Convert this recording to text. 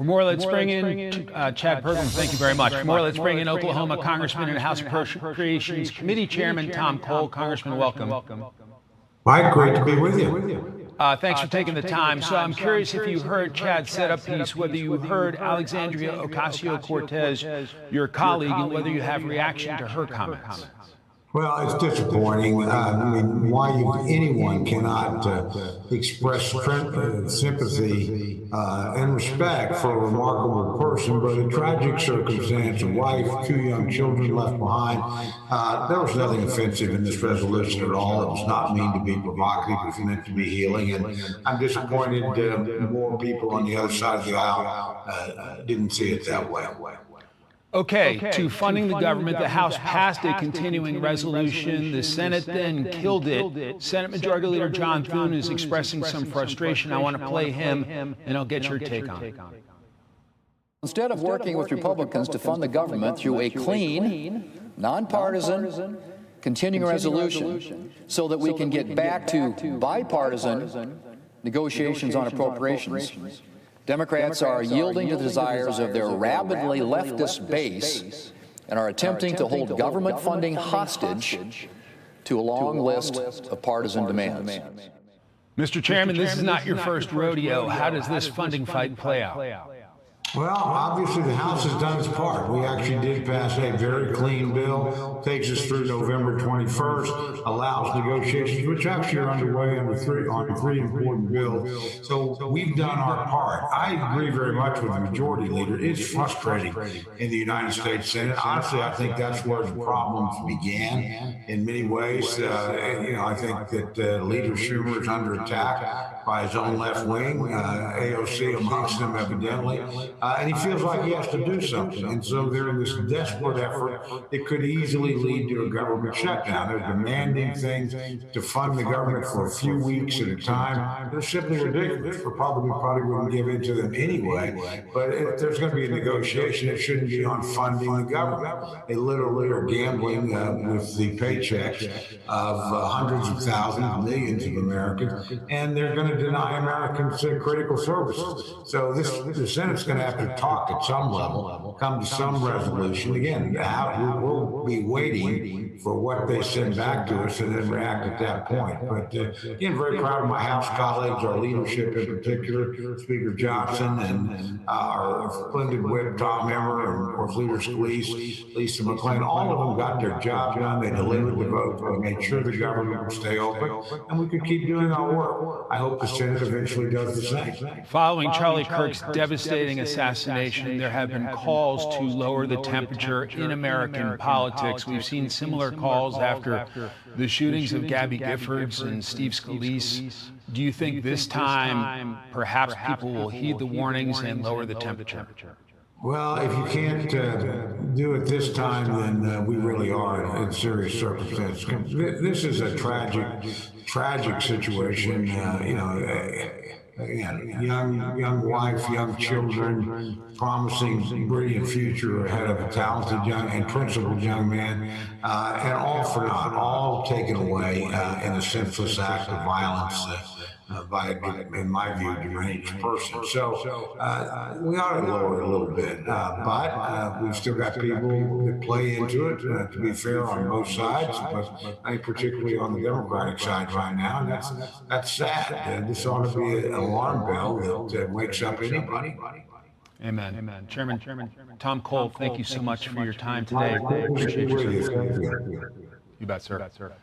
For more, let's bring in Chad Perkins. Thank you very much. For more, let's bring in Oklahoma Congressman and House Appropriations Committee Chairman Tom Cole. Congressman, welcome. Mike, great to be with you. Thanks for taking the time. So I'm curious if you heard Chad's setup piece, whether you heard Alexandria Ocasio-Cortez, your colleague, and whether you have reaction to her comments. Well, it's disappointing. I mean, why anyone cannot express sympathy and respect for a remarkable person, but a tragic circumstance, a wife, 2 young children left behind. There was nothing offensive in this resolution at all. It was not mean to be provocative. It was meant to be healing. And I'm disappointed more people on the other side of the aisle didn't see it that way. Okay, to funding the government, the House passed a continuing resolution. The Senate then killed it. Senate Majority Leader John Thune is expressing some frustration. I want to play him, and I'll get your take on it. Instead of working with Republicans to fund the government through a clean, nonpartisan, continuing resolution so that we can get back to bipartisan negotiations on appropriations, Democrats are yielding to the desires of their rabidly leftist base and are attempting to hold government funding hostage to a long list of partisan demands. Mr. Chairman, this is not your first rodeo. How does this funding fight play out? Well, obviously the House has done its part. We actually did pass a very clean bill, takes us through November 21st, allows negotiations, which actually are underway on three important bills. So we've done our part. I agree very much with the Majority Leader. It's frustrating in the United States Senate. Honestly, I think that's where the problems began in many ways. I think that Leader Schumer is under attack by his own left wing, AOC amongst them evidently. And he feels like he has to do something. And so they're in this desperate effort that could easily lead to a government shutdown. They're demanding things to fund the government for a few weeks at a time. They're simply ridiculous. Republicans probably wouldn't give in to them anyway. But if there's going to be a negotiation, it shouldn't be on funding the government. They literally are gambling with the paychecks of hundreds of thousands, millions of Americans, and they're going to deny Americans critical services. So the Senate's going to have to talk at some level, come to some resolution. Again, we'll be waiting for what they send back to us and then react at that point. But again, very proud of my House colleagues, our leadership in particular, Speaker Johnson and our splendid whip, Tom Emmer, and of course, Leader Scalise, Lisa McClain. All of them got their job done. They delivered the vote. They made sure the government would stay open, and we could keep doing our work. I hope the Senate eventually does the same. Following Charlie Kirk's devastating assassination, there have been calls to lower the temperature in American politics. We've seen similar calls after the shootings of Gabby Giffords and Steve Scalise. Do you think this time perhaps people will heed the warnings and lower the temperature? Well, if you can't do it this time, then we really are in serious circumstances. This is a tragic situation. Young wife, young children, promising brilliant future ahead of a talented young and principled young man, and all for naught, all taken away in a senseless act of violence by, in my view, deranged person. So we ought to lower it a little bit, but we've still got people that play into it, to be fair, on both sides, but I think particularly on the Democratic side right now, and that's sad. This ought to be an alarm bell that wakes up anybody. Amen. Chairman Tom Cole, thank you so much for your time today. Appreciate you. You bet, sir.